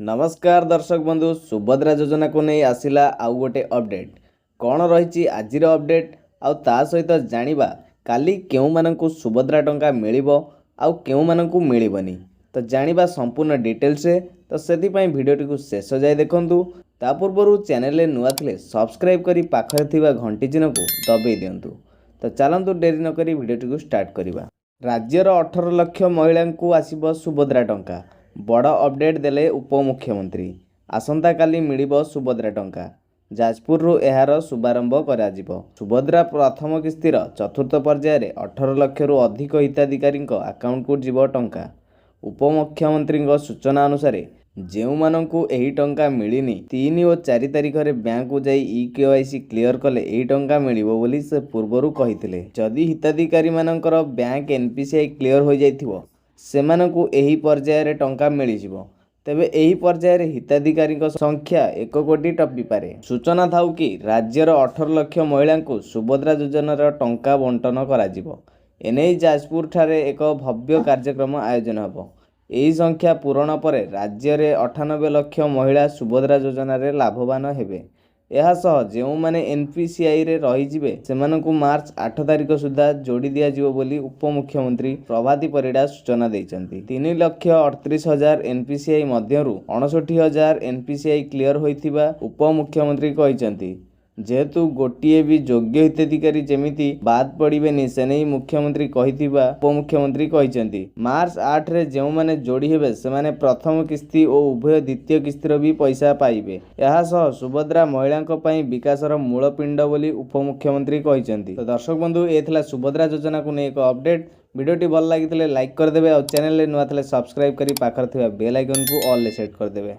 नमस्कार दर्शक बंधु सुभद्रा योजना को नहीं आसिला आउ गोटे अपडेट कौन रही आज अपडेट आउ ता सहित जानिबा काली केउ माननकु सुभद्रा टंका मिलिबो आउ केउ माननकु मिलिबनी तो जानिबा संपूर्ण डिटेल्स तो सेति पई वीडियोटी को शेष जाय देखंतु ता पूर्वरु चैनल नुआ थिले सब्सक्राइब करी पाखरे थिबा घंटी चिन्ह को दबाई दियंतु। तो चलंतु डेरी न करी वीडियोटी को स्टार्ट करिबा। राज्यर 18 लाख महिला को आसीबो सुभद्रा टंका बड़ अपडेट देले उपमुख्यमंत्री आसंता काली मिलिबो सुभद्रा टंका जाजपुर यार शुभारंभ करा जिवो। सुभद्रा प्रथम किस्तिर चतुर्थ पर्यायर 18 लाख रु अधिक हिताधिकारी अकाउंट को जीवो टंका। उपमुख्यमंत्री सूचना अनुसार जेउ माननकु एही टंका मिलिनी 3 और 4 तारिख रे बैंक को जाई ईकेवाईसी क्लियर कले एही टंका मिलिबो बोली से पूर्वरु कहिथिले। जदि हिताधिकारी मानकर बैंक एनपीसीआई क्लियर हो जाइथिबो सेमानकु एही पर्यायर टंका मिली जिवो। तेबे एही पर्यायर हिताधिकारी संख्या 1 कोटी टपी पारे। सूचना थाउ कि राज्यर 18 लाख महिला को सुभद्रा योजनार टंका बंटन करा जिवो। एने जाजपुर ठारे एक भव्य कार्यक्रम आयोजन हबो। एही संख्या पूरण पर राज्य रे 98 लाख महिला सुभद्रा योजना रे लाभवान हेबे। यह सह जेउ माने एनपीसीआई रे रही जिवे सेमानकु मार्च 8 तारिख सुधा जोड़ी दिया जिवो बोली उपमुख्यमंत्री प्रभाती परिडा सूचना दैचंती। 3,38,000 एनपीसीआई मध्यरु 59,000 एनपीसीआई क्लियर होइथिबा उपमुख्यमंत्री कहिचंती। जेहेतु गोटिए भी योग्य हिताधिकारी जेमिति बाद पड़िबेनी से नहीं मुख्यमंत्री कहिथिबा उपमुख्यमंत्री कहिचंती। मार्च 8 रे जेउ माने जोड़ी हेबे से माने प्रथम किस्ती और उभय द्वितीय किस्तीर भी पैसा पाइबे। यह सह सुभद्रा महिलांक पई विकासर मूल पिंड बोली उपमुख्यमंत्री कहिचंती। तो दर्शक बंधु एथला सुभद्रा योजना को नै एक अपडेट वीडियोटी भल लागितले लाइक कर देबे और चैनल रे नुआ थले सब्सक्राइब करी पाखर थिबा बेल आइकन को ऑल ले सेट कर देबे।